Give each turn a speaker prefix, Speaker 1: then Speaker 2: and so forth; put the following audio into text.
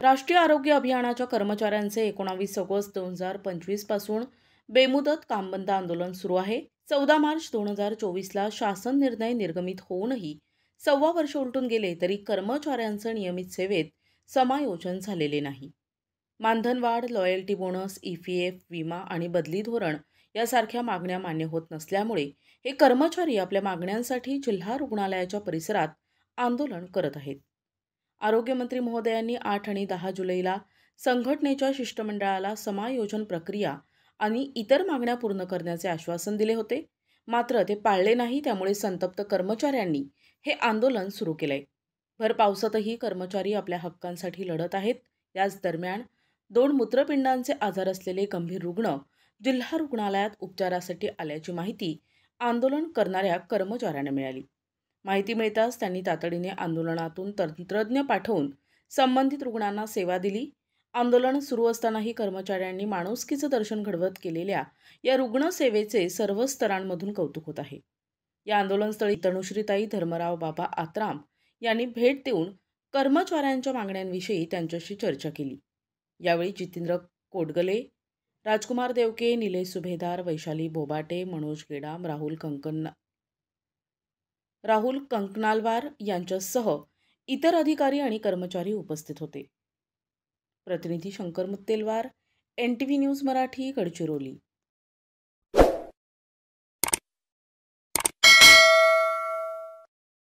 Speaker 1: राष्ट्रीय आरोग्य अभियानाच्या कर्मचाऱ्यांचे 19 ऑगस्ट 2025 पासून बेमुदत कामबंद आंदोलन सुरू आहे। 14 मार्च 2024ला शासन निर्णय निर्गमित होऊनही 1.25 वर्ष उलटून गेले तरी कर्मचाऱ्यांचं नियमित सेवेत समायोजन झालेले नाही। मानधनवाढ, लॉयल्टी बोनस, EPF, विमा आणि बदली धोरण यासारख्या मागण्या मान्य होत नसल्यामुळे हे कर्मचारी आपल्या मागण्यांसाठी जिल्हा रुग्णालयाच्या परिसरात आंदोलन करत आहेत। आरोग्यमंत्री महोदयांनी 8 आणि 10 जुलैला संघटनेच्या शिष्टमंडळाला समायोजन प्रक्रिया आणि इतर मागण्या पूर्ण करण्याचे आश्वासन दिले होते। मात्र ते पाळले नाही, त्यामुळे संतप्त कर्मचाऱ्यांनी हे आंदोलन सुरू केलंय। भर पावसातही कर्मचारी आपल्या हक्कांसाठी लढत आहेत। याच दरम्यान 2 मूत्रपिंडांचे आजार असलेले गंभीर रुग्ण जिल्हा रुग्णालयात उपचारासाठी आल्याची माहिती आंदोलन करणाऱ्या कर्मचाऱ्यांना मिळाली। माहिती मिळताच त्यांनी तातडीने आंदोलनातून तंत्रज्ञ पाठवून संबंधित रुग्णांना सेवा दिली। आंदोलन सुरू असतानाही कर्मचाऱ्यांनी माणुसकीचं दर्शन घडवत केलेल्या या रुग्णसेवेचे सर्व स्तरांमधून कौतुक होत आहे। या आंदोलनस्थळी तनुश्रीताई धर्मराव बाबा आत्राम यांनी भेट देऊन कर्मचाऱ्यांच्या मागण्यांविषयी त्यांच्याशी चर्चा केली। यावेळी जितेंद्र कोडगले, राजकुमार देवके, निलेश सुभेदार, वैशाली बोबाटे, मनोज गेडाम, राहुल कंकनालवार यांच्यासह इतर अधिकारी आणि कर्मचारी उपस्थित होते। प्रतिनिधी शंकर मुत्तेलवार, NTV न्यूज मराठी, गडचिरोली।